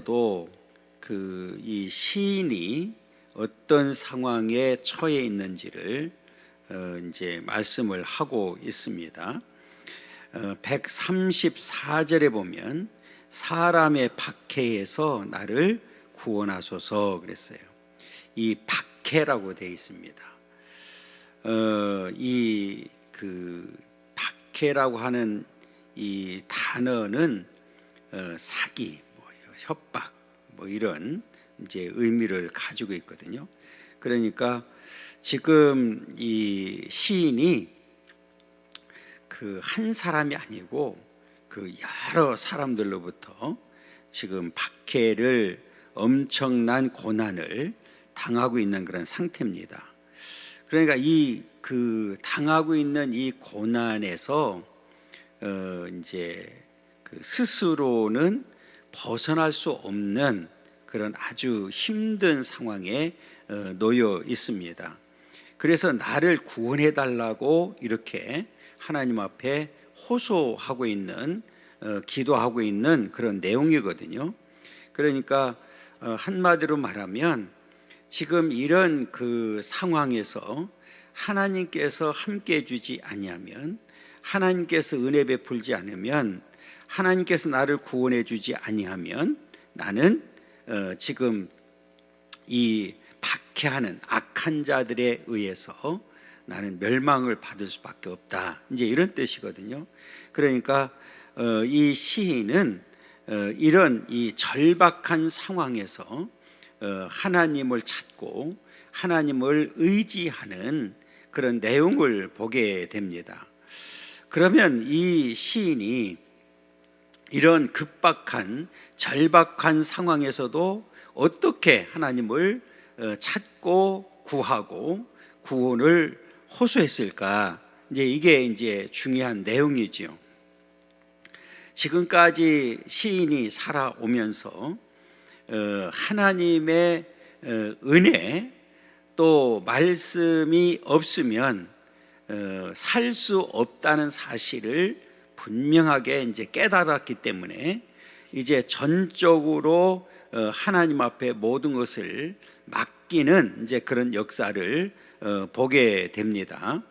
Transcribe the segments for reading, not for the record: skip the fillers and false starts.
성경에서도 이 시인이 어떤 상황에 처해 있는지를 이제 말씀을 하고 있습니다. 134절에 보면 사람의 박해에서 나를 구원하소서 그랬어요. 이 박해라고 되어 있습니다. 이 박해라고 하는 이 단어는 사기, 협박, 이런 이제 의미를 가지고 있거든요. 그러니까 지금 이 시인이 한 사람이 아니고 여러 사람들로부터 지금 박해를, 엄청난 고난을 당하고 있는 그런 상태입니다. 그러니까 당하고 있는 이 고난에서 이제 스스로는 벗어날 수 없는 그런 아주 힘든 상황에 놓여 있습니다. 그래서 나를 구원해 달라고 이렇게 하나님 앞에 호소하고 있는, 기도하고 있는 그런 내용이거든요. 그러니까 한마디로 말하면 지금 이런 상황에서 하나님께서 함께 해주지 아니하면, 하나님께서 은혜 베풀지 않으면, 하나님께서 나를 구원해 주지 아니하면 나는 지금 이 박해하는 악한 자들에 의해서 나는 멸망을 받을 수밖에 없다, 이제 이런 뜻이거든요. 그러니까 이 시인은 이런 이 절박한 상황에서 하나님을 찾고 하나님을 의지하는 그런 내용을 보게 됩니다. 그러면 이 시인이 이런 급박한, 절박한 상황에서도 어떻게 하나님을 찾고 구하고 구원을 호소했을까? 이게 이제 중요한 내용이지요. 지금까지 시인이 살아오면서 하나님의 은혜, 또 말씀이 없으면 살 수 없다는 사실을 분명하게 이제 깨달았기 때문에 이제 전적으로 하나님 앞에 모든 것을 맡기는 이제 그런 역사를 보게 됩니다.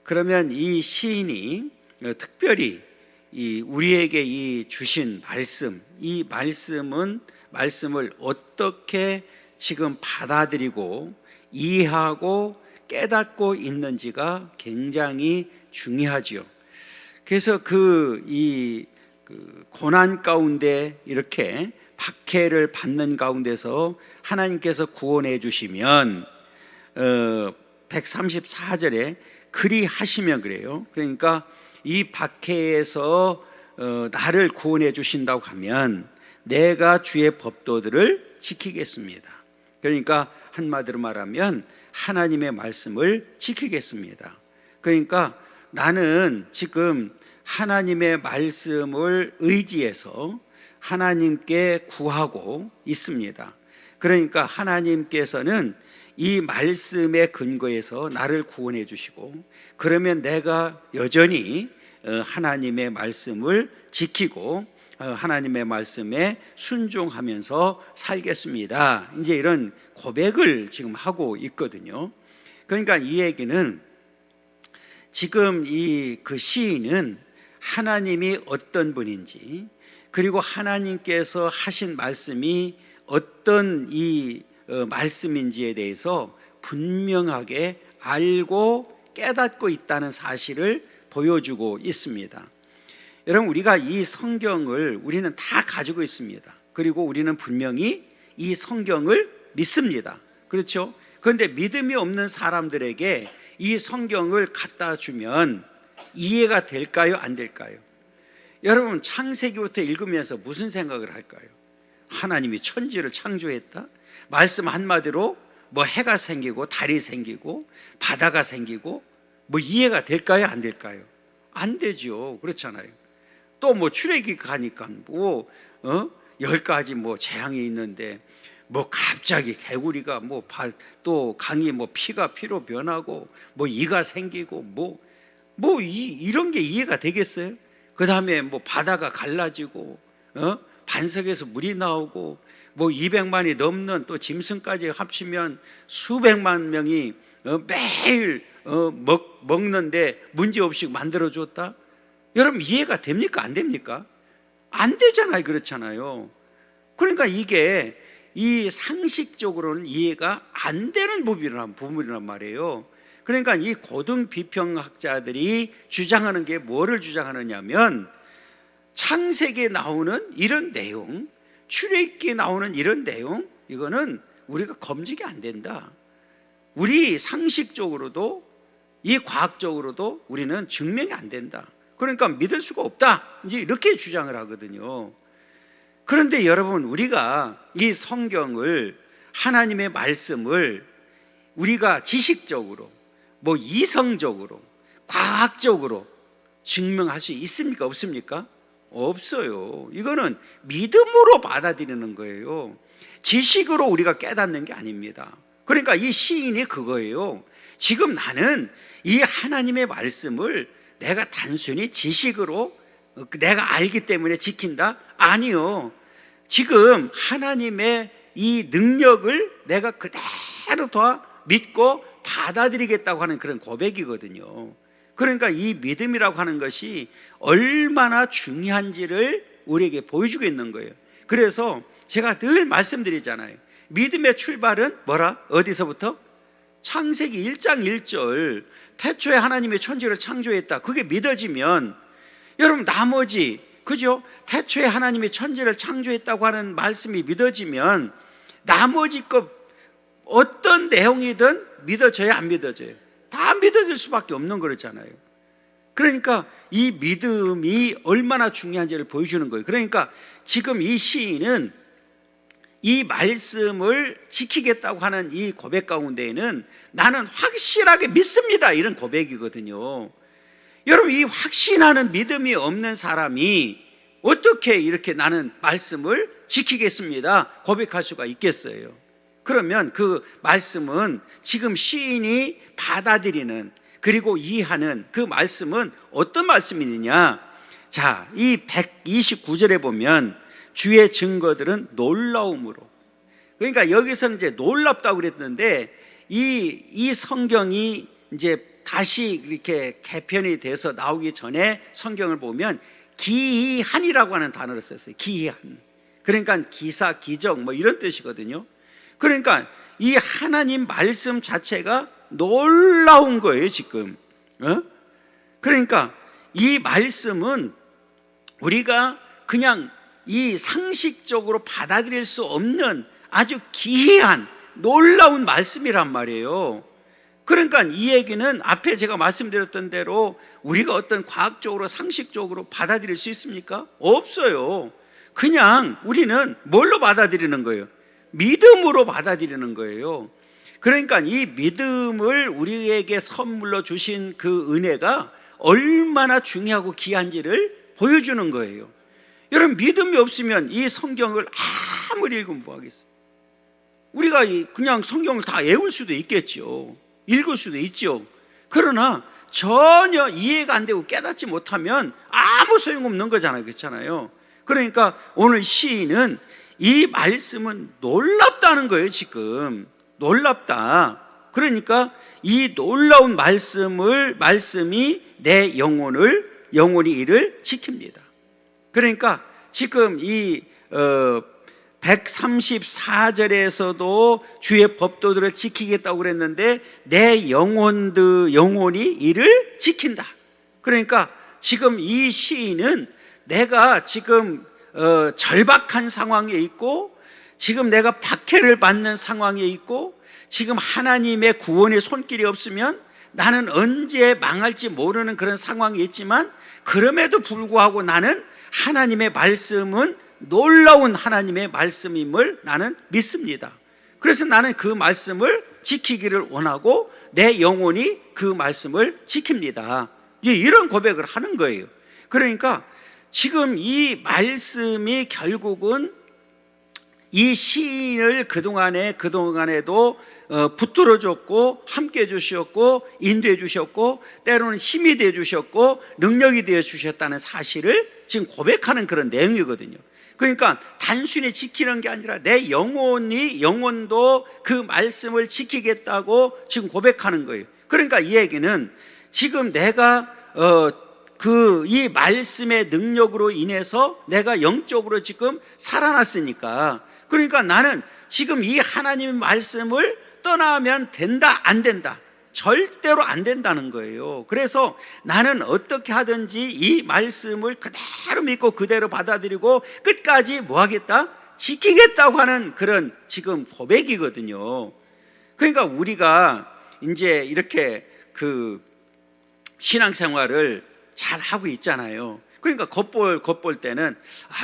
그러면 이 시인이 특별히 우리에게 이 주신 말씀, 이 말씀을 어떻게 지금 받아들이고 이해하고 깨닫고 있는지가 굉장히 중요하지요. 그래서 고난 가운데 이렇게 박해를 받는 가운데서 하나님께서 구원해 주시면 134절에 그리 하시면 그래요. 그러니까 이 박해에서 나를 구원해 주신다고 하면 내가 주의 법도들을 지키겠습니다. 그러니까 한마디로 말하면 하나님의 말씀을 지키겠습니다. 그러니까 나는 지금 하나님의 말씀을 의지해서 하나님께 구하고 있습니다. 그러니까 하나님께서는 이 말씀의 근거에서 나를 구원해 주시고, 그러면 내가 여전히 하나님의 말씀을 지키고 하나님의 말씀에 순종하면서 살겠습니다, 이제 이런 고백을 지금 하고 있거든요. 그러니까 이 얘기는 지금 시인은 하나님이 어떤 분인지, 그리고 하나님께서 하신 말씀이 어떤 말씀인지에 대해서 분명하게 알고 깨닫고 있다는 사실을 보여주고 있습니다. 여러분, 우리가 이 성경을 우리는 다 가지고 있습니다. 그리고 우리는 분명히 이 성경을 믿습니다. 그렇죠? 그런데 믿음이 없는 사람들에게 이 성경을 갖다 주면 이해가 될까요? 안 될까요? 여러분, 창세기부터 읽으면서 무슨 생각을 할까요? 하나님이 천지를 창조했다? 말씀 한마디로 해가 생기고 달이 생기고 바다가 생기고 이해가 될까요? 안 될까요? 안 되죠. 그렇잖아요. 또 출애굽기 가니까 10가지 재앙이 있는데 갑자기 개구리가 또 강이 피가 피로 변하고 이가 생기고 이런 게 이해가 되겠어요? 그 다음에 바다가 갈라지고 반석에서 물이 나오고 뭐 200만이 넘는 또 짐승까지 합치면 수백만 명이 매일 먹는데 문제없이 만들어줬다? 여러분 이해가 됩니까? 안 됩니까? 안 되잖아요. 그렇잖아요. 그러니까 이게 이 상식적으로는 이해가 안 되는 부분이란 말이에요. 그러니까 이 고등비평학자들이 주장하는 게 뭐를 주장하느냐면 창세기에 나오는 이런 내용, 출애굽기에 나오는 이런 내용, 이거는 우리가 검증이 안 된다. 우리 상식적으로도 이 과학적으로도 우리는 증명이 안 된다. 그러니까 믿을 수가 없다. 이제 이렇게 주장을 하거든요. 그런데 여러분, 우리가 이 성경을, 하나님의 말씀을 우리가 지식적으로, 뭐 이성적으로, 과학적으로 증명할 수 있습니까? 없습니까? 없어요. 이거는 믿음으로 받아들이는 거예요. 지식으로 우리가 깨닫는 게 아닙니다. 그러니까 이 시인이 그거예요. 지금 나는 이 하나님의 말씀을 내가 단순히 지식으로 내가 알기 때문에 지킨다? 아니요. 지금 하나님의 이 능력을 내가 그대로 다 믿고 받아들이겠다고 하는 그런 고백이거든요. 그러니까 이 믿음이라고 하는 것이 얼마나 중요한지를 우리에게 보여주고 있는 거예요. 그래서 제가 늘 말씀드리잖아요. 믿음의 출발은 뭐라? 어디서부터? 창세기 1장 1절 태초에 하나님의 천지를 창조했다. 그게 믿어지면 여러분 나머지, 그죠? 태초에 하나님이 천지를 창조했다고 하는 말씀이 믿어지면 나머지 것 어떤 내용이든 믿어져야 안 믿어져요? 다 믿어질 수밖에 없는 거잖아요. 그러니까 이 믿음이 얼마나 중요한지를 보여주는 거예요. 그러니까 지금 이 시인은 이 말씀을 지키겠다고 하는 이 고백 가운데에는 나는 확실하게 믿습니다, 이런 고백이거든요. 여러분, 이 확신하는 믿음이 없는 사람이 어떻게 이렇게 나는 말씀을 지키겠습니다 고백할 수가 있겠어요? 그러면 그 말씀은 지금 시인이 받아들이는, 그리고 이해하는 그 말씀은 어떤 말씀이냐? 자, 이 129절에 보면 주의 증거들은 놀라움으로, 그러니까 여기서는 이제 놀랍다고 그랬는데 이 성경이 이제 다시 이렇게 개편이 돼서 나오기 전에 성경을 보면 기이한이라고 하는 단어를 썼어요. 기이한. 그러니까 기사, 기적 뭐 이런 뜻이거든요. 그러니까 이 하나님 말씀 자체가 놀라운 거예요, 지금. 그러니까 이 말씀은 우리가 그냥 이 상식적으로 받아들일 수 없는 아주 기이한 놀라운 말씀이란 말이에요. 그러니까 이 얘기는 앞에 제가 말씀드렸던 대로 우리가 어떤 과학적으로 상식적으로 받아들일 수 있습니까? 없어요. 그냥 우리는 뭘로 받아들이는 거예요? 믿음으로 받아들이는 거예요. 그러니까 이 믿음을 우리에게 선물로 주신 그 은혜가 얼마나 중요하고 귀한지를 보여주는 거예요. 여러분, 믿음이 없으면 이 성경을 아무리 읽으면 뭐하겠어요? 우리가 그냥 성경을 다 외울 수도 있겠죠. 읽을 수도 있죠. 그러나 전혀 이해가 안 되고 깨닫지 못하면 아무 소용없는 거잖아요. 그렇잖아요. 그러니까 오늘 시인은 이 말씀은 놀랍다는 거예요. 지금 놀랍다. 그러니까 이 놀라운 말씀이 내 영혼이 이를 지킵니다. 그러니까 지금 이 134절에서도 주의 법도들을 지키겠다고 그랬는데 내 영혼이 이를 지킨다. 그러니까 지금 이 시인은 내가 지금 절박한 상황에 있고, 지금 내가 박해를 받는 상황에 있고, 지금 하나님의 구원의 손길이 없으면 나는 언제 망할지 모르는 그런 상황이 있지만, 그럼에도 불구하고 나는 하나님의 말씀은 놀라운 하나님의 말씀임을 나는 믿습니다. 그래서 나는 그 말씀을 지키기를 원하고 내 영혼이 그 말씀을 지킵니다. 이런 고백을 하는 거예요. 그러니까 지금 이 말씀이 결국은 이 시인을 그동안에도 붙들어 줬고 함께 해 주셨고 인도해 주셨고 때로는 힘이 되어 주셨고 능력이 되어 주셨다는 사실을 지금 고백하는 그런 내용이거든요. 그러니까 단순히 지키는 게 아니라 내 영혼도 그 말씀을 지키겠다고 지금 고백하는 거예요. 그러니까 이 얘기는 지금 내가 이 말씀의 능력으로 인해서 내가 영적으로 지금 살아났으니까, 그러니까 나는 지금 이 하나님의 말씀을 떠나면 된다, 안 된다? 절대로 안 된다는 거예요. 그래서 나는 어떻게 하든지 이 말씀을 그대로 믿고 그대로 받아들이고 끝까지 뭐 하겠다? 지키겠다고 하는 그런 지금 고백이거든요. 그러니까 우리가 이제 이렇게 그 신앙생활을 잘 하고 있잖아요. 그러니까 겉볼 때는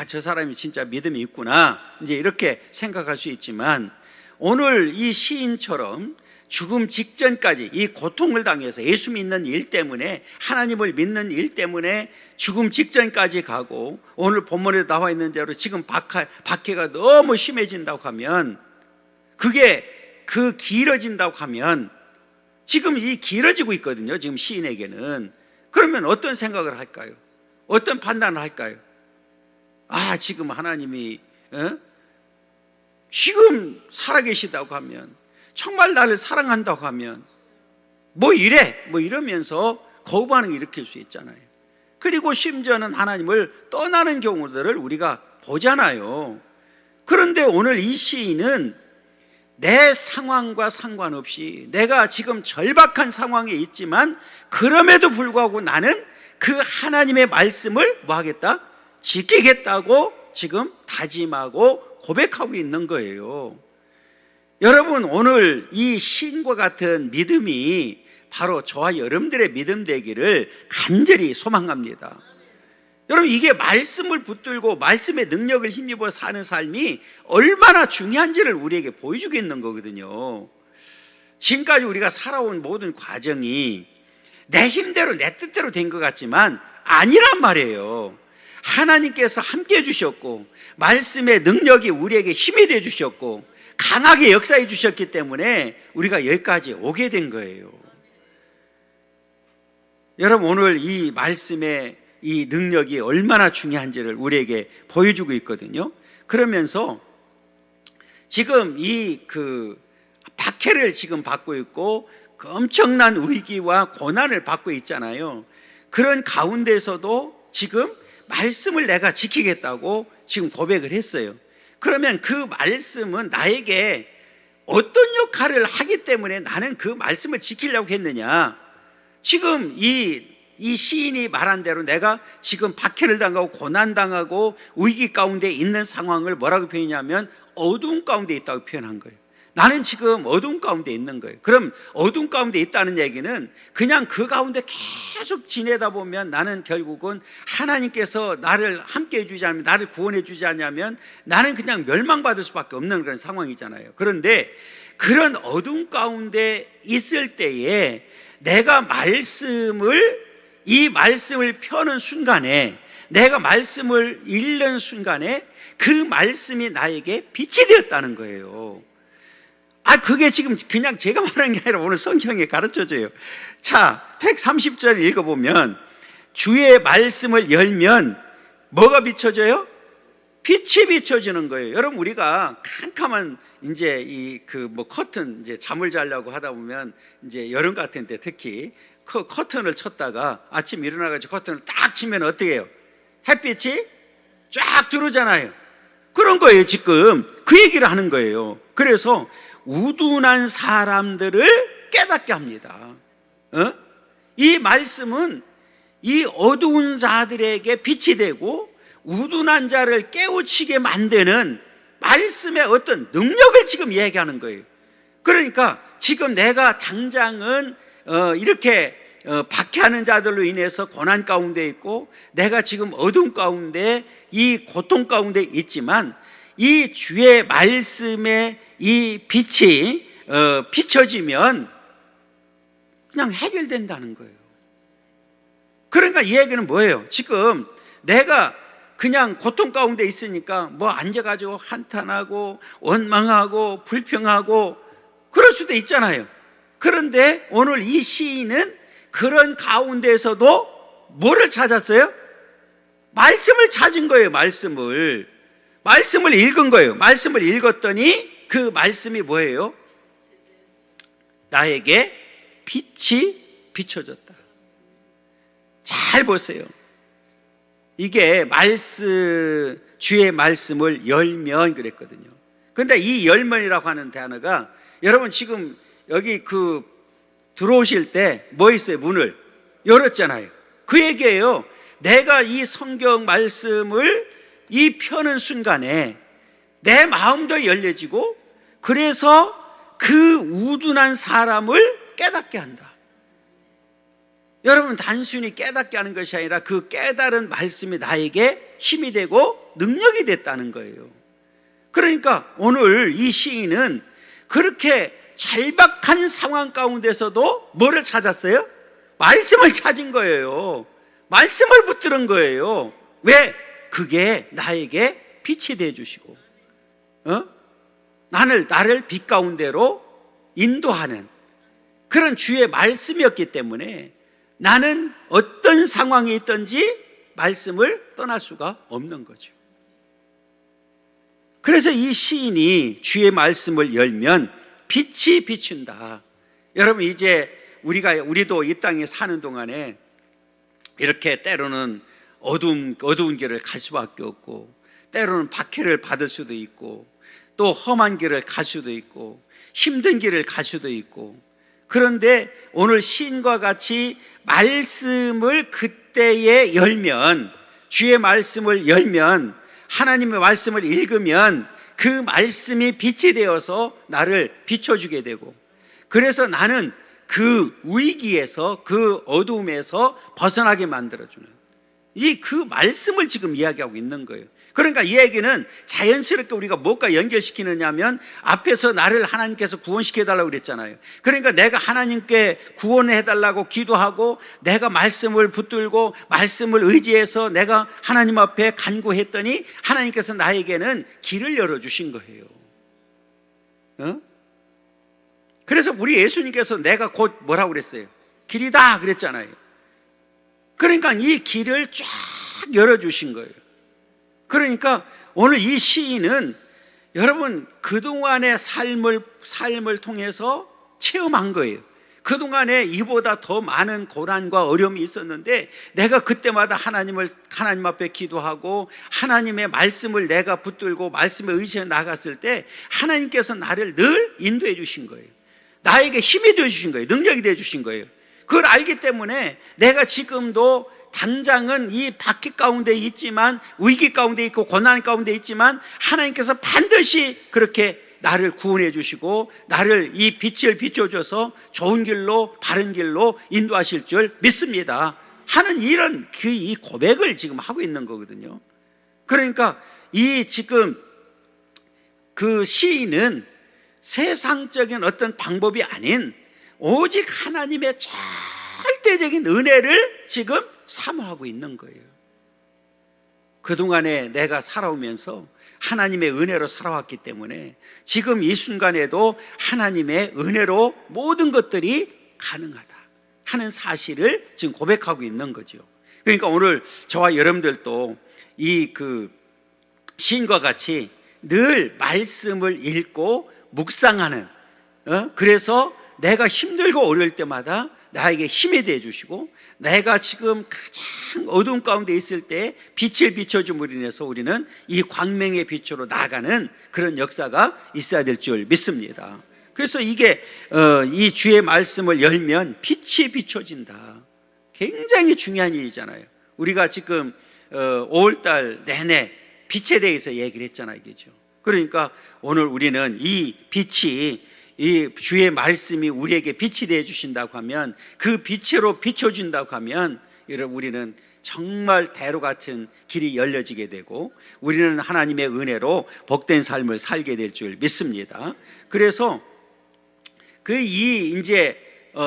저 사람이 진짜 믿음이 있구나, 이제 이렇게 생각할 수 있지만, 오늘 이 시인처럼 죽음 직전까지 이 고통을 당해서 예수 믿는 일 때문에, 하나님을 믿는 일 때문에 죽음 직전까지 가고, 오늘 본문에 나와 있는 대로 지금 박해가 너무 심해진다고 하면, 그게 길어진다고 하면, 지금 이 길어지고 있거든요, 지금 시인에게는. 그러면 어떤 생각을 할까요? 어떤 판단을 할까요? 지금 하나님이 지금 살아계시다고 하면, 정말 나를 사랑한다고 하면 뭐 이러면서 거부 반응을 일으킬 수 있잖아요. 그리고 심지어는 하나님을 떠나는 경우들을 우리가 보잖아요. 그런데 오늘 이 시인은 내 상황과 상관없이, 내가 지금 절박한 상황에 있지만 그럼에도 불구하고 나는 그 하나님의 말씀을 뭐 하겠다? 지키겠다고 지금 다짐하고 고백하고 있는 거예요. 여러분, 오늘 이 시인과 같은 믿음이 바로 저와 여러분들의 믿음 되기를 간절히 소망합니다. 여러분, 이게 말씀을 붙들고 말씀의 능력을 힘입어 사는 삶이 얼마나 중요한지를 우리에게 보여주고 있는 거거든요. 지금까지 우리가 살아온 모든 과정이 내 힘대로 내 뜻대로 된 것 같지만 아니란 말이에요. 하나님께서 함께 해주셨고, 말씀의 능력이 우리에게 힘이 되어 주셨고, 강하게 역사해 주셨기 때문에 우리가 여기까지 오게 된 거예요. 여러분, 오늘 이 말씀의 이 능력이 얼마나 중요한지를 우리에게 보여주고 있거든요. 그러면서 지금 박해를 지금 받고 있고 그 엄청난 위기와 고난을 받고 있잖아요. 그런 가운데서도 지금 말씀을 내가 지키겠다고 지금 고백을 했어요. 그러면 그 말씀은 나에게 어떤 역할을 하기 때문에 나는 그 말씀을 지키려고 했느냐? 지금 이 시인이 말한 대로 내가 지금 박해를 당하고 고난당하고 위기 가운데 있는 상황을 뭐라고 표현하냐면 어두운 가운데 있다고 표현한 거예요. 나는 지금 어두운 가운데 있는 거예요. 그럼 어두운 가운데 있다는 얘기는 그냥 그 가운데 계속 지내다 보면 나는 결국은 하나님께서 나를 함께 해주지 않으면, 나를 구원해 주지 않으면 나는 그냥 멸망받을 수밖에 없는 그런 상황이잖아요. 그런데 그런 어두운 가운데 있을 때에 내가 이 말씀을 펴는 순간에, 내가 말씀을 읽는 순간에 그 말씀이 나에게 빛이 되었다는 거예요. 그게 지금 그냥 제가 말하는 게 아니라 오늘 성경에 가르쳐줘요. 자, 130절 읽어보면 주의 말씀을 열면 뭐가 비춰져요? 빛이 비춰지는 거예요. 여러분, 우리가 캄캄한 이제 커튼, 이제 잠을 자려고 하다 보면 이제 여름 같은 때 특히 그 커튼을 쳤다가 아침 일어나가지고 커튼을 딱 치면 어떻게 해요? 햇빛이 쫙 들어오잖아요. 그런 거예요. 지금 그 얘기를 하는 거예요. 그래서 우둔한 사람들을 깨닫게 합니다. 이 말씀은 이 어두운 자들에게 빛이 되고 우둔한 자를 깨우치게 만드는 말씀의 어떤 능력을 지금 얘기하는 거예요. 그러니까 지금 내가 당장은 이렇게 박해하는 자들로 인해서 고난 가운데 있고, 내가 지금 어둠 가운데, 이 고통 가운데 있지만 이 주의 말씀의 이 빛이 비춰지면 그냥 해결된다는 거예요. 그러니까 이 얘기는 뭐예요? 지금 내가 그냥 고통 가운데 있으니까 뭐 앉아가지고 한탄하고 원망하고 불평하고 그럴 수도 있잖아요. 그런데 오늘 이 시인은 그런 가운데서도 뭐를 찾았어요? 말씀을 찾은 거예요. 말씀을. 말씀을 읽은 거예요. 말씀을 읽었더니 그 말씀이 뭐예요? 나에게 빛이 비춰졌다. 잘 보세요. 이게 주의 말씀을 열면 그랬거든요. 그런데 이 열면이라고 하는 단어가 여러분 지금 여기 들어오실 때 뭐 있어요? 문을 열었잖아요. 그 얘기예요. 내가 이 성경 말씀을 이 펴는 순간에 내 마음도 열려지고 그래서 그 우둔한 사람을 깨닫게 한다. 여러분 단순히 깨닫게 하는 것이 아니라 그 깨달은 말씀이 나에게 힘이 되고 능력이 됐다는 거예요. 그러니까 오늘 이 시인은 그렇게 절박한 상황 가운데서도 뭐를 찾았어요? 말씀을 찾은 거예요. 말씀을 붙들은 거예요. 왜? 그게 나에게 빛이 되어주시고 나를 빛 가운데로 인도하는 그런 주의 말씀이었기 때문에 나는 어떤 상황이 있든지 말씀을 떠날 수가 없는 거죠. 그래서 이 시인이 주의 말씀을 열면 빛이 비춘다. 여러분 이제 우리도 이 땅에 사는 동안에 이렇게 때로는 어두운 길을 갈 수밖에 없고 때로는 박해를 받을 수도 있고 또 험한 길을 갈 수도 있고 힘든 길을 갈 수도 있고 그런데 오늘 시인과 같이 말씀을 그때에 열면 주의 말씀을 열면 하나님의 말씀을 읽으면 그 말씀이 빛이 되어서 나를 비춰주게 되고 그래서 나는 그 위기에서 그 어두움에서 벗어나게 만들어주는 그 말씀을 지금 이야기하고 있는 거예요. 그러니까 이 얘기는 자연스럽게 우리가 뭐가 연결시키느냐 하면 앞에서 나를 하나님께서 구원시켜달라고 그랬잖아요. 그러니까 내가 하나님께 구원해달라고 기도하고 내가 말씀을 붙들고 말씀을 의지해서 내가 하나님 앞에 간구했더니 하나님께서 나에게는 길을 열어주신 거예요. 그래서 우리 예수님께서 내가 곧 뭐라고 그랬어요? 길이다 그랬잖아요. 그러니까 이 길을 쫙 열어주신 거예요. 그러니까 오늘 이 시인은 여러분 그동안의 삶을 통해서 체험한 거예요. 그동안에 이보다 더 많은 고난과 어려움이 있었는데 내가 그때마다 하나님 앞에 기도하고 하나님의 말씀을 내가 붙들고 말씀에 의지해 나갔을 때 하나님께서 나를 늘 인도해 주신 거예요. 나에게 힘이 되어 주신 거예요. 능력이 되어 주신 거예요. 그걸 알기 때문에 내가 지금도 당장은 이 박해 가운데 있지만 위기 가운데 있고 고난 가운데 있지만 하나님께서 반드시 그렇게 나를 구원해 주시고 나를 이 빛을 비춰줘서 좋은 길로 바른 길로 인도하실 줄 믿습니다 하는 이런 이 고백을 지금 하고 있는 거거든요. 그러니까 지금 그 시인은 세상적인 어떤 방법이 아닌 오직 하나님의 절대적인 은혜를 지금 사모하고 있는 거예요. 그동안에 내가 살아오면서 하나님의 은혜로 살아왔기 때문에 지금 이 순간에도 하나님의 은혜로 모든 것들이 가능하다 하는 사실을 지금 고백하고 있는 거죠. 그러니까 오늘 저와 여러분들도 시인과 같이 늘 말씀을 읽고 묵상하는 그래서 내가 힘들고 어려울 때마다 나에게 힘이 되어 주시고 내가 지금 가장 어두운 가운데 있을 때 빛을 비춰줌으로 인해서 우리는 이 광명의 빛으로 나아가는 그런 역사가 있어야 될 줄 믿습니다. 그래서 이게 이 주의 말씀을 열면 빛이 비춰진다. 굉장히 중요한 일이잖아요. 우리가 지금 5월달 내내 빛에 대해서 얘기를 했잖아요. 이게죠. 그러니까 오늘 우리는 이 빛이 이 주의 말씀이 우리에게 빛이 되어 주신다고 하면 그 빛으로 비춰준다고 하면 여러분 우리는 정말 대로 같은 길이 열려지게 되고 우리는 하나님의 은혜로 복된 삶을 살게 될 줄 믿습니다. 그래서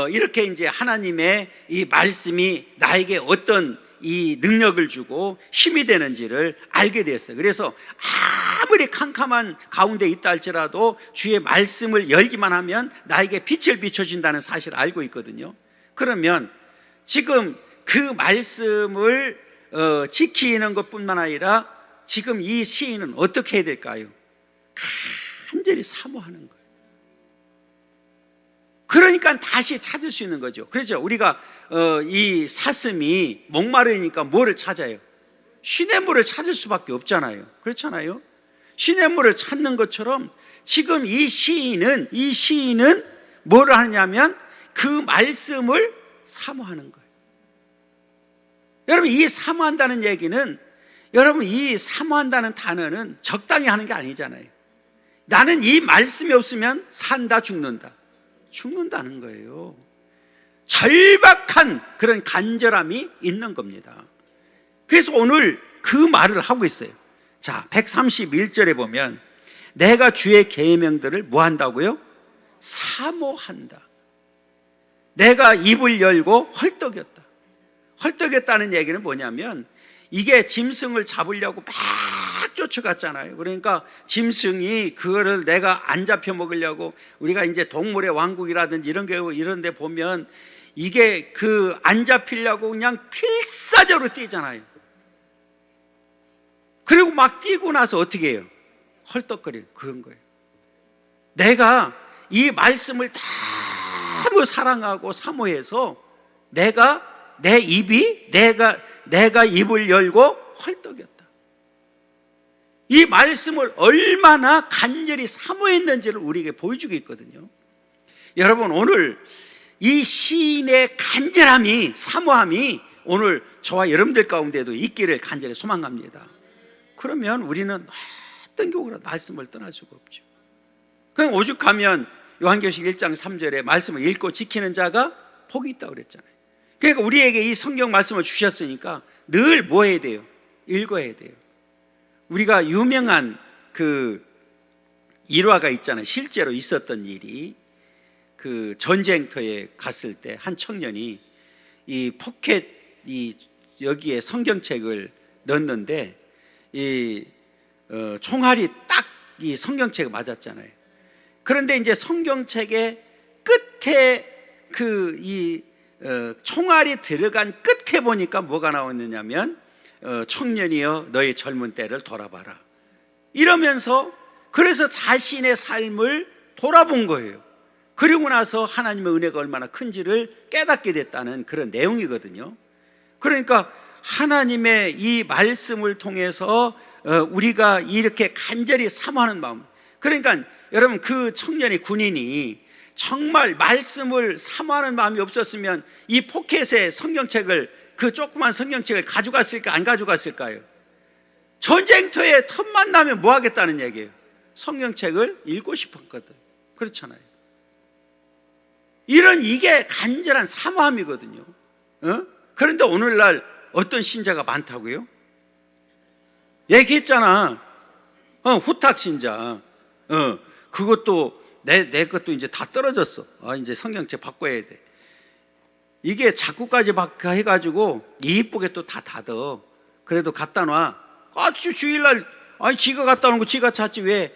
이렇게 이제 하나님의 이 말씀이 나에게 어떤 이 능력을 주고 힘이 되는지를 알게 됐어요. 그래서 아무리 캄캄한 가운데 있다 할지라도 주의 말씀을 열기만 하면 나에게 빛을 비춰준다는 사실을 알고 있거든요. 그러면 지금 그 말씀을 지키는 것뿐만 아니라 지금 이 시인은 어떻게 해야 될까요? 간절히 사모하는 거예요. 그러니까 다시 찾을 수 있는 거죠. 그렇죠. 우리가 이 사슴이 목마르니까 뭐를 찾아요? 시냇물을 찾을 수밖에 없잖아요. 그렇잖아요. 시냇물을 찾는 것처럼 지금 이 시인은 뭐를 하느냐면 그 말씀을 사모하는 거예요. 여러분, 이 사모한다는 얘기는, 여러분, 이 사모한다는 단어는 적당히 하는 게 아니잖아요. 나는 이 말씀이 없으면 산다, 죽는다는 거예요. 절박한 그런 간절함이 있는 겁니다. 그래서 오늘 그 말을 하고 있어요. 자, 131절에 보면 내가 주의 계명들을 뭐 한다고요? 사모한다. 내가 입을 열고 헐떡였다. 헐떡였다는 얘기는 뭐냐면, 이게 짐승을 잡으려고 막 쫓아갔잖아요. 그러니까 짐승이 그거를 내가 안 잡혀 먹으려고, 우리가 이제 동물의 왕국이라든지 이런 데 보면 이게 그 안 잡히려고 그냥 필사적으로 뛰잖아요. 그리고 막 뛰고 나서 어떻게 해요? 헐떡거려요. 그런 거예요. 내가 이 말씀을 너무 사랑하고 사모해서 내가 입을 열고 헐떡였다. 이 말씀을 얼마나 간절히 사모했는지를 우리에게 보여주고 있거든요. 여러분, 오늘 이 시인의 간절함이, 사모함이 오늘 저와 여러분들 가운데도 있기를 간절히 소망합니다. 그러면 우리는 어떤 경우라도 말씀을 떠날 수가 없죠. 그냥 오죽하면 요한계시록 1장 3절에 말씀을 읽고 지키는 자가 복이 있다고 그랬잖아요. 그러니까 우리에게 이 성경 말씀을 주셨으니까 늘 뭐 해야 돼요? 읽어야 돼요. 우리가 유명한 그 일화가 있잖아요. 실제로 있었던 일이, 그 전쟁터에 갔을 때 한 청년이 이 포켓 여기에 성경책을 넣었는데 이 총알이 딱 이 성경책에 맞았잖아요. 그런데 이제 성경책의 끝에 총알이 들어간 끝에 보니까 뭐가 나왔느냐면 청년이여 너의 젊은 때를 돌아봐라, 이러면서, 그래서 자신의 삶을 돌아본 거예요. 그리고 나서 하나님의 은혜가 얼마나 큰지를 깨닫게 됐다는 그런 내용이거든요. 그러니까 하나님의 이 말씀을 통해서 우리가 이렇게 간절히 사모하는 마음, 그러니까 여러분, 그 청년이, 군인이 정말 말씀을 사모하는 마음이 없었으면 이 포켓의 성경책을, 그 조그만 성경책을 가져갔을까, 안 가져갔을까요? 전쟁터에 틈만 나면 뭐 하겠다는 얘기예요? 성경책을 읽고 싶었거든. 그렇잖아요. 이게 간절한 사모함이거든요. 그런데 오늘날 어떤 신자가 많다고요? 얘기했잖아. 후탁 신자. 그것도 내 것도 이제 다 떨어졌어. 이제 성경책 바꿔야 돼. 이게 자꾸까지 해가지고 이쁘게 또 다 닫어. 그래도 갖다 놔. 주일날 지가 갖다 놓은 거 지가 찾지 왜?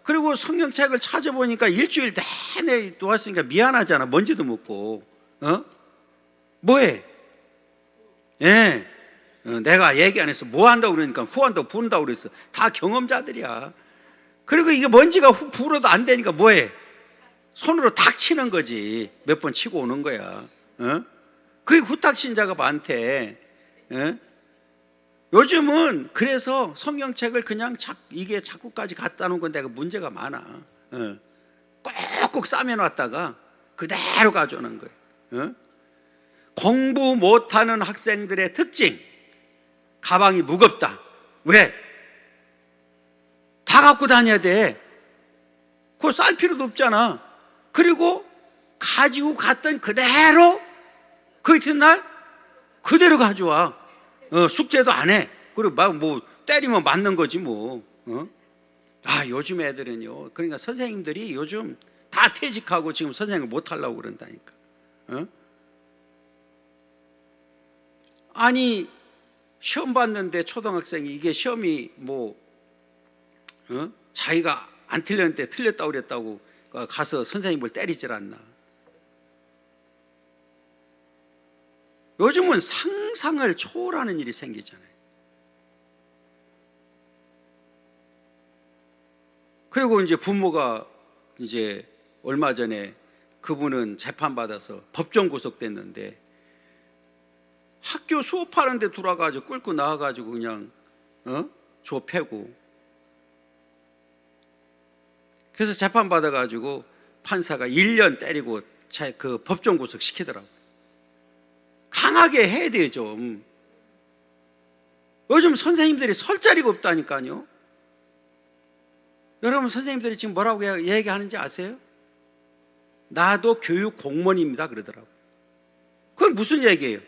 그리고 성경책을 찾아보니까 일주일 내내 놓았으니까 미안하잖아. 먼지도 묻고. 뭐해? 예. 내가 얘기 안 했어. 뭐 한다고 그러니까 후한다고 부른다고 그랬어. 다 경험자들이야. 그리고 이게 먼지가 불어도 안 되니까 뭐해? 손으로 탁 치는 거지. 몇 번 치고 오는 거야. 그게 후탁신자가 많대. 요즘은 그래서 성경책을 그냥 이게 자꾸까지 갖다 놓은 건 내가 문제가 많아. 꼭꼭 싸매놨다가 그대로 가져오는 거예요. 공부 못하는 학생들의 특징, 가방이 무겁다. 왜? 다 갖고 다녀야 돼. 그거 쌀 필요도 없잖아. 그리고 가지고 갔던 그대로 그 이튿날 그대로 가져와. 숙제도 안 해. 그리고 막 뭐 때리면 맞는 거지 뭐. 요즘 애들은요. 그러니까 선생님들이 요즘 다 퇴직하고 지금 선생님을 못 하려고 그런다니까. 아니, 시험 봤는데 초등학생이 이게 시험이 자기가 안 틀렸는데 틀렸다고 그랬다고 가서 선생님을 때리질 않나. 요즘은 상상을 초월하는 일이 생기잖아요. 그리고 이제 부모가 이제 얼마 전에 그분은 재판받아서 법정 구속됐는데 학교 수업하는데 들어와가지고 끌고 나와가지고 그냥 줘 패고, 그래서 재판받아가지고 판사가 1년 때리고 그 법정 구속 시키더라고. 강하게 해야 돼요 좀. 요즘 선생님들이 설 자리가 없다니까요. 여러분 선생님들이 지금 뭐라고 얘기하는지 아세요? 나도 교육 공무원입니다 그러더라고. 그건 무슨 얘기예요?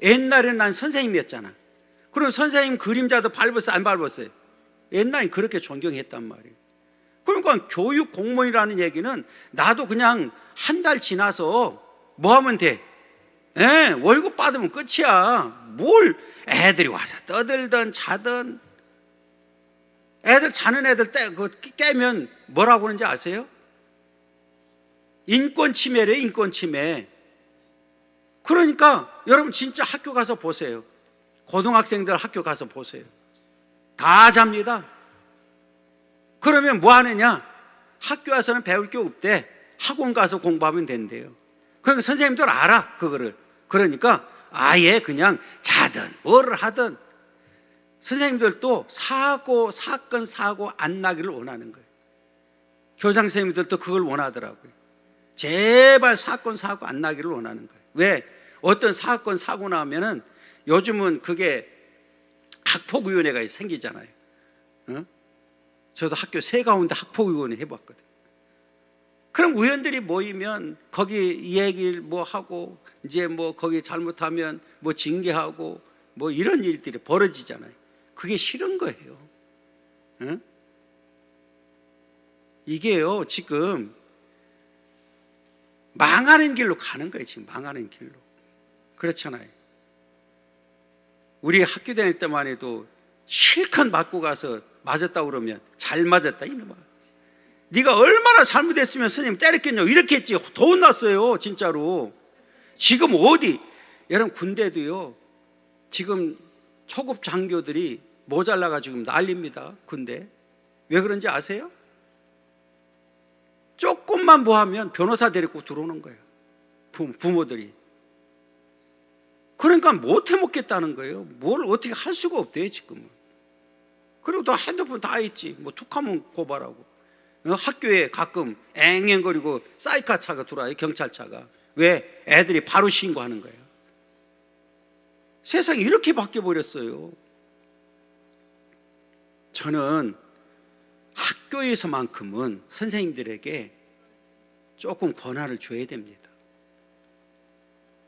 옛날에는 난 선생님이었잖아. 그럼 선생님 그림자도 밟았어요 안 밟았어요? 옛날엔 그렇게 존경했단 말이에요. 그러니까 교육 공무원이라는 얘기는 나도 그냥 한 달 지나서 뭐 하면 돼? 월급 받으면 끝이야. 뭘 애들이 와서 떠들든 자든, 애들 자는 애들 깨면 뭐라고 하는지 아세요? 인권 침해래요, 인권 침해. 그러니까 여러분 진짜 학교 가서 보세요. 고등학생들 학교 가서 보세요. 다 잡니다. 그러면 뭐 하느냐? 학교 와서는 배울 게 없대. 학원 가서 공부하면 된대요. 그러니까 선생님들 알아 그거를. 그러니까 아예 그냥 자든 뭐를 하든 선생님들도 사건 사고 안 나기를 원하는 거예요. 교장 선생님들도 그걸 원하더라고요. 제발 사건 사고 안 나기를 원하는 거예요. 왜? 어떤 사건 사고 나면은 요즘은 그게 학폭위원회가 생기잖아요. 저도 학교 세 가운데 학폭위원회 해봤거든요. 그럼 의원들이 모이면 거기 이 얘기를 뭐 하고 이제 뭐 거기 잘못하면 뭐 징계하고 뭐 이런 일들이 벌어지잖아요. 그게 싫은 거예요. 이게요 지금 망하는 길로 가는 거예요. 지금 망하는 길로. 그렇잖아요. 우리 학교 다닐 때만 해도 실컷 맞고 가서 맞았다고 그러면 잘 맞았다 이놈아. 네가 얼마나 잘못했으면 선생님 때렸겠냐 이렇게 했지. 더 혼났어요 진짜로. 지금 어디 여러분 군대도요 지금 초급 장교들이 모자라가 지금 난립니다. 군대. 왜 그런지 아세요? 조금만 뭐 하면 변호사 데리고 들어오는 거예요. 부모들이. 그러니까 못 해먹겠다는 거예요. 뭘 어떻게 할 수가 없대요 지금은. 그리고 또 핸드폰 다 있지. 뭐 툭하면 고발하고. 학교에 가끔 앵앵거리고 사이카 차가 들어와요. 경찰차가. 왜? 애들이 바로 신고하는 거예요. 세상이 이렇게 바뀌어버렸어요. 저는 학교에서만큼은 선생님들에게 조금 권한을 줘야 됩니다.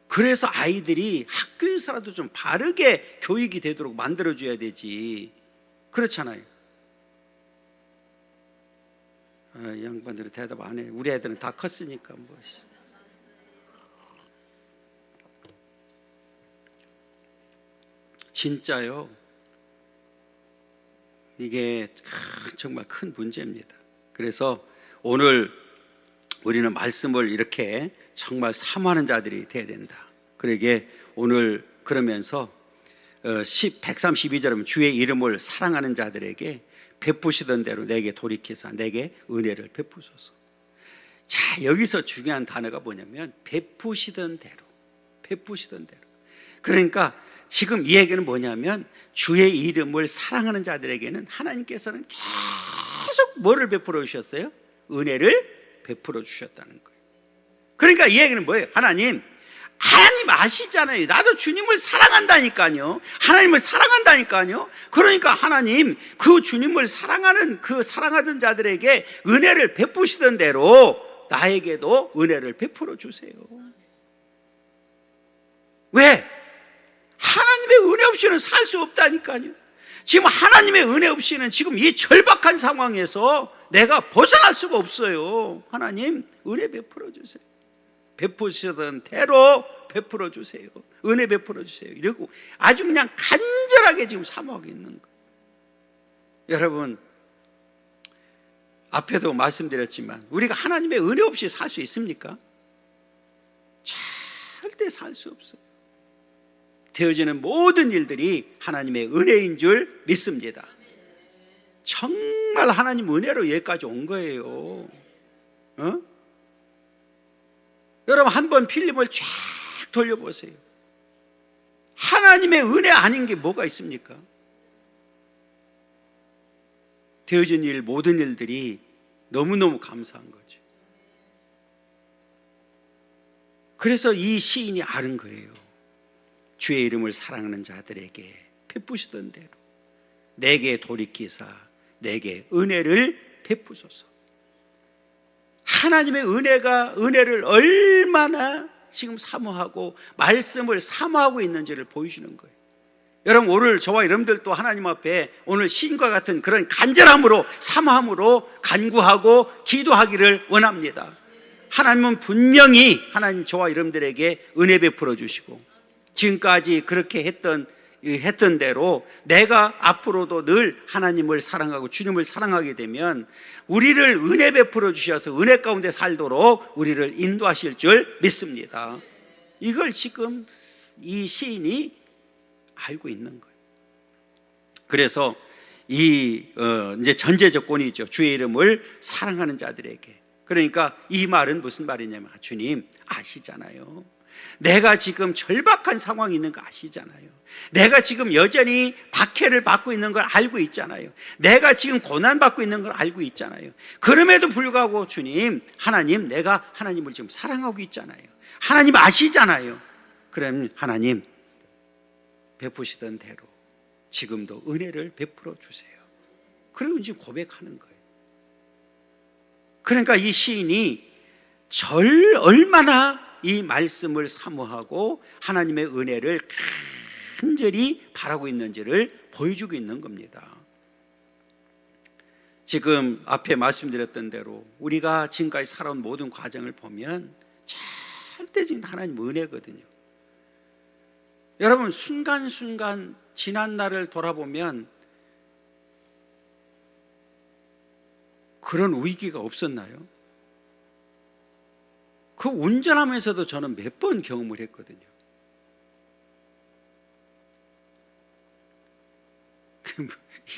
그래서 아이들이 학교에서라도 좀 바르게 교육이 되도록 만들어줘야 되지. 그렇잖아요. 이 양반들은 대답 안 해. 우리 애들은 다 컸으니까 뭐. 진짜요. 이게 정말 큰 문제입니다. 그래서 오늘 우리는 말씀을 이렇게 정말 사모하는 자들이 돼야 된다. 그러게 오늘 그러면서 132절은 주의 이름을 사랑하는 자들에게 베푸시던 대로 내게 돌이켜서 내게 은혜를 베푸소서. 자, 여기서 중요한 단어가 뭐냐면 베푸시던 대로, 베푸시던 대로. 그러니까 지금 이 얘기는 뭐냐면 주의 이름을 사랑하는 자들에게는 하나님께서는 계속 뭐를 베풀어 주셨어요? 은혜를 베풀어 주셨다는 거예요. 그러니까 이 얘기는 뭐예요? 하나님 아시잖아요. 나도 주님을 사랑한다니까요. 하나님을 사랑한다니까요. 그러니까 하나님 그 주님을 사랑하는 그 사랑하던 자들에게 은혜를 베푸시던 대로 나에게도 은혜를 베풀어 주세요. 왜? 하나님의 은혜 없이는 살 수 없다니까요. 지금 하나님의 은혜 없이는 지금 이 절박한 상황에서 내가 벗어날 수가 없어요. 하나님 은혜 베풀어 주세요. 베푸시던 대로 베풀어 주세요. 은혜 베풀어 주세요. 이러고 아주 그냥 간절하게 지금 사모하고 있는 거예요. 여러분 앞에도 말씀드렸지만 우리가 하나님의 은혜 없이 살 수 있습니까? 절대 살 수 없어요. 되어지는 모든 일들이 하나님의 은혜인 줄 믿습니다. 정말 정말 하나님 은혜로 여기까지 온 거예요. 여러분 한번 필름을 쫙 돌려보세요. 하나님의 은혜 아닌 게 뭐가 있습니까? 되어진 일, 모든 일들이 너무너무 감사한 거죠. 그래서 이 시인이 아는 거예요. 주의 이름을 사랑하는 자들에게 베푸시던 대로 내게 돌이키사 내게 은혜를 베푸소서. 하나님의 은혜를 얼마나 지금 사모하고 말씀을 사모하고 있는지를 보여주는 거예요. 여러분 오늘 저와 여러분들도 하나님 앞에 오늘 시인과 같은 그런 간절함으로 사모함으로 간구하고 기도하기를 원합니다. 하나님은 분명히 하나님 저와 여러분들에게 은혜 베풀어 주시고 지금까지 그렇게 했던 대로 내가 앞으로도 늘 하나님을 사랑하고 주님을 사랑하게 되면 우리를 은혜 베풀어 주셔서 은혜 가운데 살도록 우리를 인도하실 줄 믿습니다. 이걸 지금 이 시인이 알고 있는 거예요. 그래서 이제 전제 조건이죠. 주의 이름을 사랑하는 자들에게. 그러니까 이 말은 무슨 말이냐면 주님 아시잖아요. 내가 지금 절박한 상황이 있는 거 아시잖아요. 내가 지금 여전히 박해를 받고 있는 걸 알고 있잖아요. 내가 지금 고난받고 있는 걸 알고 있잖아요. 그럼에도 불구하고 주님, 하나님, 내가 하나님을 지금 사랑하고 있잖아요. 하나님 아시잖아요. 그럼 하나님 베푸시던 대로 지금도 은혜를 베풀어 주세요. 그리고 지금 고백하는 거예요. 그러니까 이 시인이 얼마나 이 말씀을 사모하고 하나님의 은혜를 간절히 바라고 있는지를 보여주고 있는 겁니다. 지금 앞에 말씀드렸던 대로 우리가 지금까지 살아온 모든 과정을 보면 절대적인 하나님 은혜거든요. 여러분 순간순간 지난 날을 돌아보면 그런 위기가 없었나요? 그 운전하면서도 저는 몇 번 경험을 했거든요.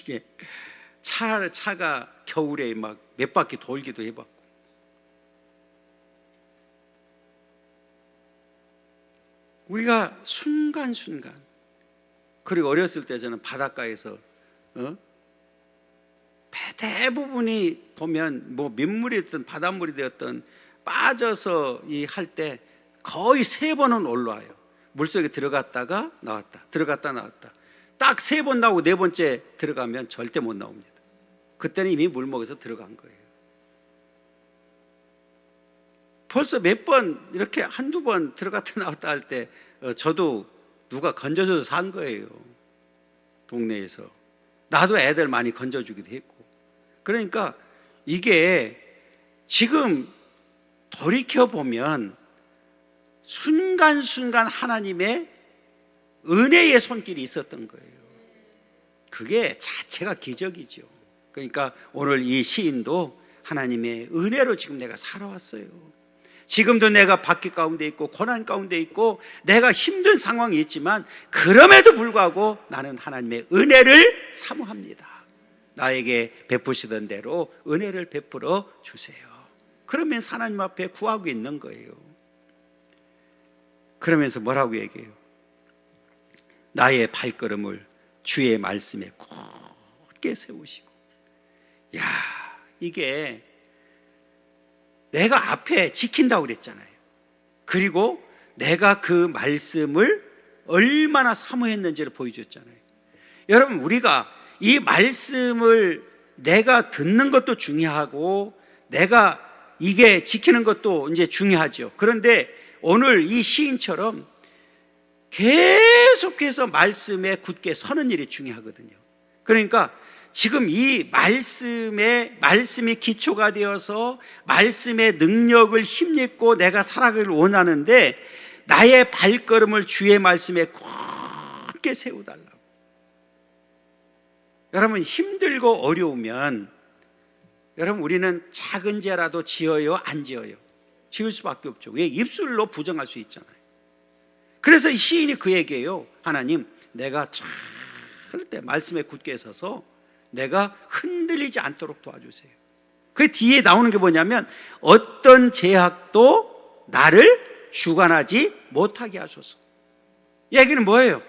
이게 차가 겨울에 막 몇 바퀴 돌기도 해봤고, 우리가 순간순간, 그리고 어렸을 때 저는 바닷가에서 대부분이 보면 뭐 민물이 됐든 바닷물이 되었든 빠져서 할 때 거의 3번은 올라와요. 물속에 들어갔다가 나왔다, 들어갔다 나왔다. 딱 3번 나오고 4번째 들어가면 절대 못 나옵니다. 그때는 이미 물먹에서 들어간 거예요. 벌써 몇 번 이렇게 한두 번 들어갔다 나왔다 할 때 저도 누가 건져줘서 산 거예요. 동네에서. 나도 애들 많이 건져주기도 했고. 그러니까 이게 지금 돌이켜보면 순간순간 하나님의 은혜의 손길이 있었던 거예요. 그게 자체가 기적이죠. 그러니까 오늘 이 시인도 하나님의 은혜로 지금 내가 살아왔어요. 지금도 내가 박해 가운데 있고 고난 가운데 있고 내가 힘든 상황이 있지만 그럼에도 불구하고 나는 하나님의 은혜를 사모합니다. 나에게 베푸시던 대로 은혜를 베풀어 주세요. 그러면 하나님 앞에 구하고 있는 거예요. 그러면서 뭐라고 얘기해요? 나의 발걸음을 주의 말씀에 굳게 세우시고. 야, 이게 내가 앞에 지킨다고 그랬잖아요. 그리고 내가 그 말씀을 얼마나 사모했는지를 보여줬잖아요. 여러분, 우리가 이 말씀을 내가 듣는 것도 중요하고 내가 이게 지키는 것도 이제 중요하죠. 그런데 오늘 이 시인처럼 계속해서 말씀에 굳게 서는 일이 중요하거든요. 그러니까 지금 이 말씀이 기초가 되어서 말씀의 능력을 힘입고 내가 살아가기를 원하는데 나의 발걸음을 주의 말씀에 굳게 세워달라고. 여러분, 힘들고 어려우면 여러분, 우리는 작은 죄라도 지어요, 안 지어요? 지을 수밖에 없죠. 왜? 입술로 부정할 수 있잖아요. 그래서 이 시인이 그 얘기예요. 하나님, 내가 절대 말씀에 굳게 서서 내가 흔들리지 않도록 도와주세요. 그 뒤에 나오는 게 뭐냐면 어떤 제약도 나를 주관하지 못하게 하소서. 얘기는 뭐예요?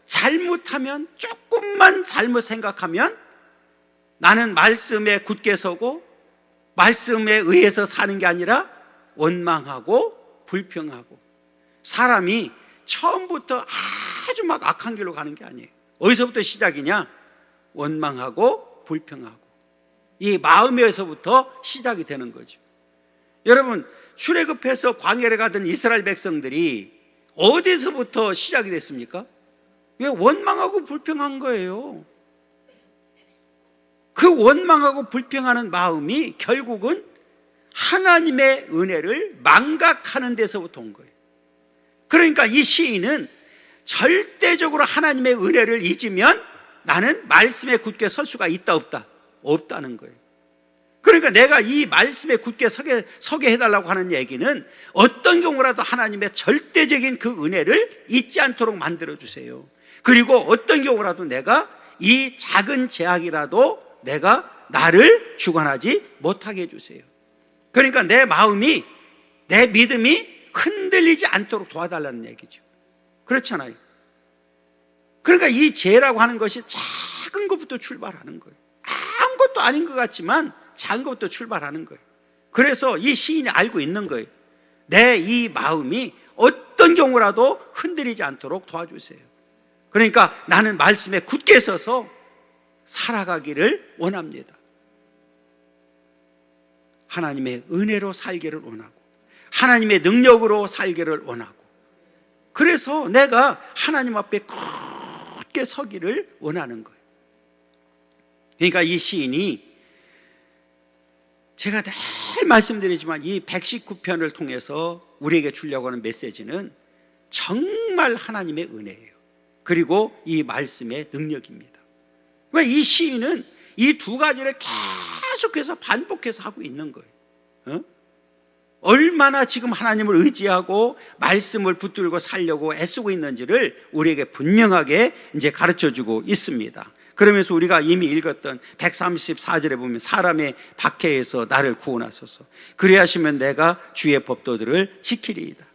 잘못하면, 조금만 잘못 생각하면 나는 말씀에 굳게 서고 말씀에 의해서 사는 게 아니라 원망하고 불평하고. 사람이 처음부터 아주 막 악한 길로 가는 게 아니에요. 어디서부터 시작이냐? 원망하고 불평하고. 이 마음에서부터 시작이 되는 거죠. 여러분, 출애굽해서 광야를 가던 이스라엘 백성들이 어디서부터 시작이 됐습니까? 왜? 원망하고 불평한 거예요. 그 원망하고 불평하는 마음이 결국은 하나님의 은혜를 망각하는 데서부터 온 거예요. 그러니까 이 시인은 절대적으로 하나님의 은혜를 잊으면 나는 말씀에 굳게 설 수가 있다 없다? 없다는 거예요. 그러니까 내가 이 말씀에 굳게 서게 해달라고 하는 얘기는 어떤 경우라도 하나님의 절대적인 그 은혜를 잊지 않도록 만들어주세요. 그리고 어떤 경우라도 내가 이 작은 제약이라도 내가 나를 주관하지 못하게 해주세요. 그러니까 내 마음이, 내 믿음이 흔들리지 않도록 도와달라는 얘기죠. 그렇잖아요. 그러니까 이 죄라고 하는 것이 작은 것부터 출발하는 거예요. 아무것도 아닌 것 같지만 작은 것부터 출발하는 거예요. 그래서 이 시인이 알고 있는 거예요. 내 이 마음이 어떤 경우라도 흔들리지 않도록 도와주세요. 그러니까 나는 말씀에 굳게 서서 살아가기를 원합니다. 하나님의 은혜로 살기를 원하고 하나님의 능력으로 살기를 원하고, 그래서 내가 하나님 앞에 굳게 서기를 원하는 거예요. 그러니까 이 시인이, 제가 늘 말씀드리지만 이 119편을 통해서 우리에게 주려고 하는 메시지는 정말 하나님의 은혜예요. 그리고 이 말씀의 능력입니다. 왜? 이 시인은 이 두 가지를 계속해서 반복해서 하고 있는 거예요. 얼마나 지금 하나님을 의지하고 말씀을 붙들고 살려고 애쓰고 있는지를 우리에게 분명하게 이제 가르쳐주고 있습니다. 그러면서 우리가 이미 읽었던 134절에 보면 사람의 박해에서 나를 구원하소서. 그리하시면 내가 주의 법도들을 지키리이다.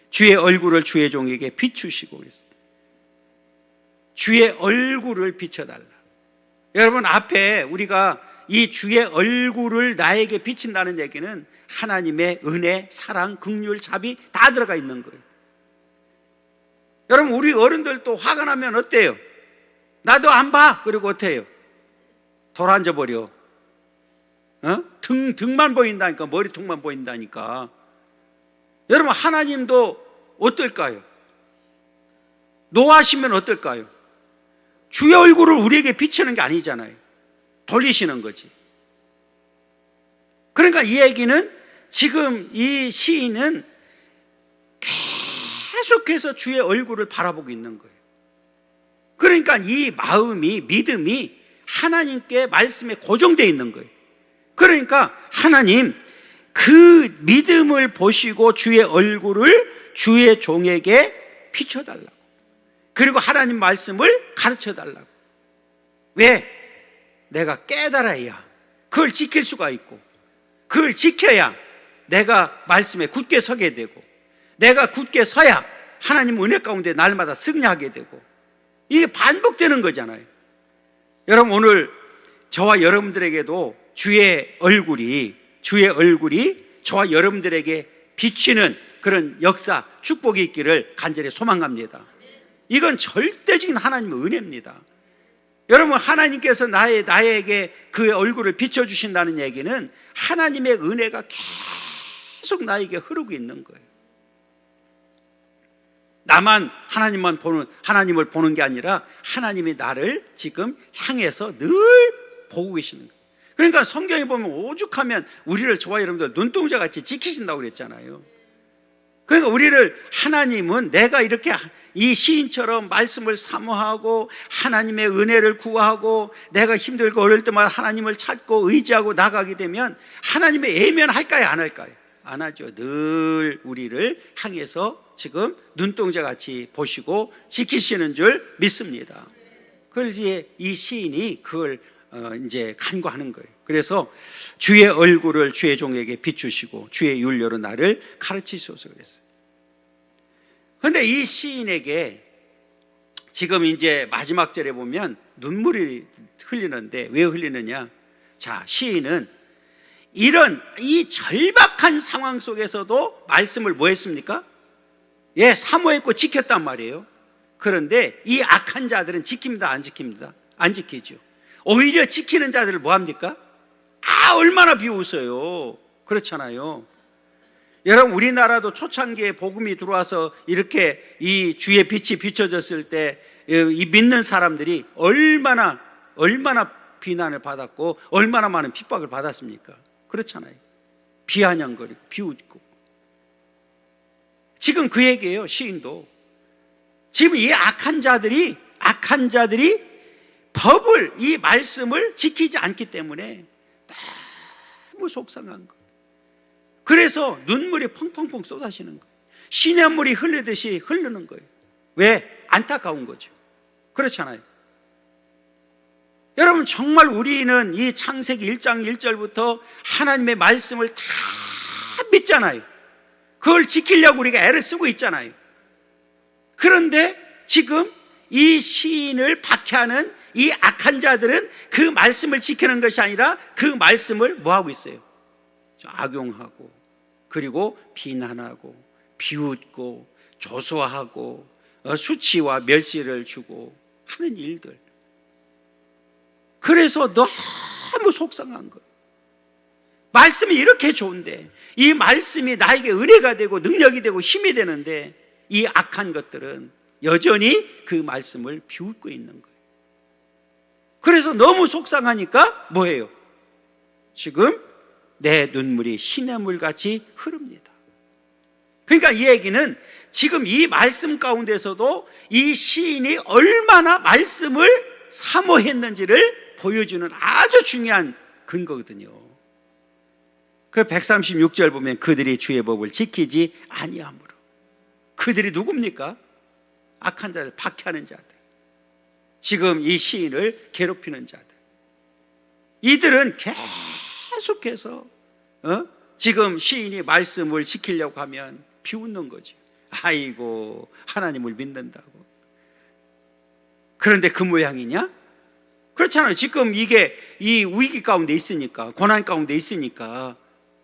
주의 얼굴을 주의 종에게 비추시고 그랬어요. 주의 얼굴을 비춰달라. 여러분, 앞에 우리가 이 주의 얼굴을 나에게 비친다는 얘기는 하나님의 은혜, 사랑, 긍휼, 자비 다 들어가 있는 거예요. 여러분, 우리 어른들도 화가 나면 어때요? 나도 안 봐. 그리고 어때요? 돌아앉아 버려. 등만 보인다니까, 머리통만 보인다니까. 여러분, 하나님도 어떨까요? 노하시면 어떨까요? 주의 얼굴을 우리에게 비치는 게 아니잖아요. 돌리시는 거지. 그러니까 이 얘기는 지금 이 시인은 계속해서 주의 얼굴을 바라보고 있는 거예요. 그러니까 이 마음이, 믿음이 하나님께 말씀에 고정되어 있는 거예요. 그러니까 하나님, 그 믿음을 보시고 주의 얼굴을 주의 종에게 비춰달라고, 그리고 하나님 말씀을 가르쳐달라고. 왜? 내가 깨달아야 그걸 지킬 수가 있고, 그걸 지켜야 내가 말씀에 굳게 서게 되고, 내가 굳게 서야 하나님 은혜 가운데 날마다 승리하게 되고, 이게 반복되는 거잖아요. 여러분, 오늘 저와 여러분들에게도 주의 얼굴이 저와 여러분들에게 비치는 그런 역사, 축복이 있기를 간절히 소망합니다. 이건 절대적인 하나님의 은혜입니다. 여러분, 하나님께서 나에게 그의 얼굴을 비춰주신다는 얘기는 하나님의 은혜가 계속 나에게 흐르고 있는 거예요. 나만 하나님을 보는 게 아니라 하나님이 나를 지금 향해서 늘 보고 계시는 거예요. 그러니까 성경에 보면 오죽하면 우리를, 저와 여러분들 눈동자같이 지키신다고 그랬잖아요. 그러니까 하나님은 내가 이렇게 이 시인처럼 말씀을 사모하고 하나님의 은혜를 구하고 내가 힘들고 어려울 때마다 하나님을 찾고 의지하고 나가게 되면 하나님의 예면할까요? 안 할까요? 안 하죠. 늘 우리를 향해서 지금 눈동자같이 보시고 지키시는 줄 믿습니다. 그래서 이 시인이 그걸 이제 간구하는 거예요. 그래서 주의 얼굴을 주의 종에게 비추시고 주의 윤례로 나를 가르치소서 그랬어요. 그런데 이 시인에게 지금 이제 마지막 절에 보면 눈물이 흘리는데 왜 흘리느냐? 자, 시인은 이런 이 절박한 상황 속에서도 말씀을 뭐 했습니까? 예, 사모했고 지켰단 말이에요. 그런데 이 악한 자들은 지킵니다, 안 지킵니다? 안 지키죠. 오히려 지키는 자들을 뭐 합니까? 얼마나 비웃어요. 그렇잖아요. 여러분, 우리나라도 초창기에 복음이 들어와서 이렇게 이 주의 빛이 비춰졌을 때 이 믿는 사람들이 얼마나 비난을 받았고 얼마나 많은 핍박을 받았습니까? 그렇잖아요. 비아냥거리고 비웃고. 지금 그 얘기예요. 시인도 지금 이 악한 자들이 법을, 이 말씀을 지키지 않기 때문에 너무 속상한 거예요. 그래서 눈물이 펑펑펑 쏟아지는 거예요. 시냇물이 흐르듯이 흐르는 거예요. 왜? 안타까운 거죠. 그렇잖아요. 여러분, 정말 우리는 이 창세기 1장 1절부터 하나님의 말씀을 다 믿잖아요. 그걸 지키려고 우리가 애를 쓰고 있잖아요. 그런데 지금 이 시인을 박해하는 이 악한 자들은 그 말씀을 지키는 것이 아니라 그 말씀을 뭐하고 있어요? 악용하고, 그리고 비난하고 비웃고 조소하고 수치와 멸시를 주고 하는 일들. 그래서 너무 속상한 거예요. 말씀이 이렇게 좋은데, 이 말씀이 나에게 은혜가 되고 능력이 되고 힘이 되는데 이 악한 것들은 여전히 그 말씀을 비웃고 있는 거예요. 그래서 너무 속상하니까 뭐예요? 지금 내 눈물이 시냇물같이 흐릅니다. 그러니까 이 얘기는 지금 이 말씀 가운데서도 이 시인이 얼마나 말씀을 사모했는지를 보여주는 아주 중요한 근거거든요. 그 136절 보면 그들이 주의 법을 지키지 아니하므로. 그들이 누굽니까? 악한 자들, 박해하는 자들, 지금 이 시인을 괴롭히는 자들. 이들은 계속해서 지금 시인이 말씀을 지키려고 하면 비웃는 거죠. 아이고, 하나님을 믿는다고. 그런데 그 모양이냐? 그렇잖아요. 지금 이게 이 위기 가운데 있으니까, 고난 가운데 있으니까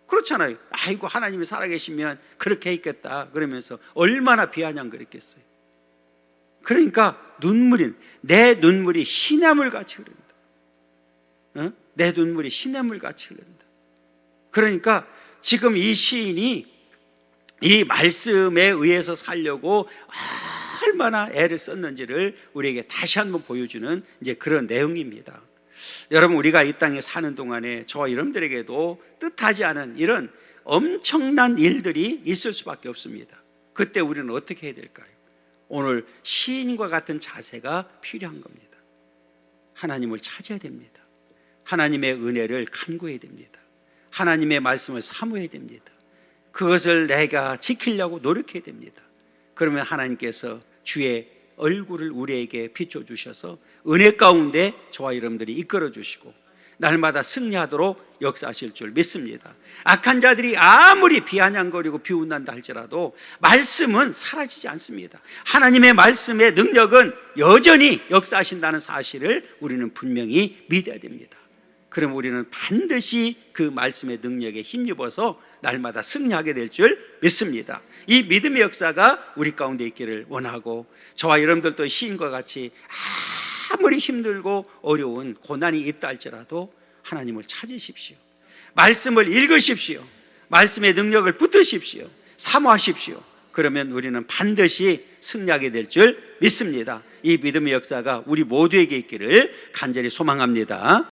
그렇잖아요. 아이고, 하나님이 살아계시면 그렇게 했겠다 그러면서 얼마나 비아냥거렸겠어요. 그러니까 내 눈물이 시냇물같이 흐른다. 내 눈물이 시냇물같이 흐른다. 그러니까 지금 이 시인이 이 말씀에 의해서 살려고 얼마나 애를 썼는지를 우리에게 다시 한번 보여주는 이제 그런 내용입니다. 여러분, 우리가 이 땅에 사는 동안에 저와 여러분들에게도 뜻하지 않은 이런 엄청난 일들이 있을 수밖에 없습니다. 그때 우리는 어떻게 해야 될까요? 오늘 시인과 같은 자세가 필요한 겁니다. 하나님을 찾아야 됩니다. 하나님의 은혜를 간구해야 됩니다. 하나님의 말씀을 사모해야 됩니다. 그것을 내가 지키려고 노력해야 됩니다. 그러면 하나님께서 주의 얼굴을 우리에게 비춰주셔서 은혜 가운데 저와 여러분들이 이끌어 주시고 날마다 승리하도록 역사하실 줄 믿습니다. 악한 자들이 아무리 비아냥거리고 비웃는다 할지라도 말씀은 사라지지 않습니다. 하나님의 말씀의 능력은 여전히 역사하신다는 사실을 우리는 분명히 믿어야 됩니다. 그럼 우리는 반드시 그 말씀의 능력에 힘입어서 날마다 승리하게 될 줄 믿습니다. 이 믿음의 역사가 우리 가운데 있기를 원하고, 저와 여러분들도 시인과 같이 아무리 힘들고 어려운 고난이 있다 할지라도 하나님을 찾으십시오. 말씀을 읽으십시오. 말씀의 능력을 붙드십시오. 사모하십시오. 그러면 우리는 반드시 승리하게 될 줄 믿습니다. 이 믿음의 역사가 우리 모두에게 있기를 간절히 소망합니다.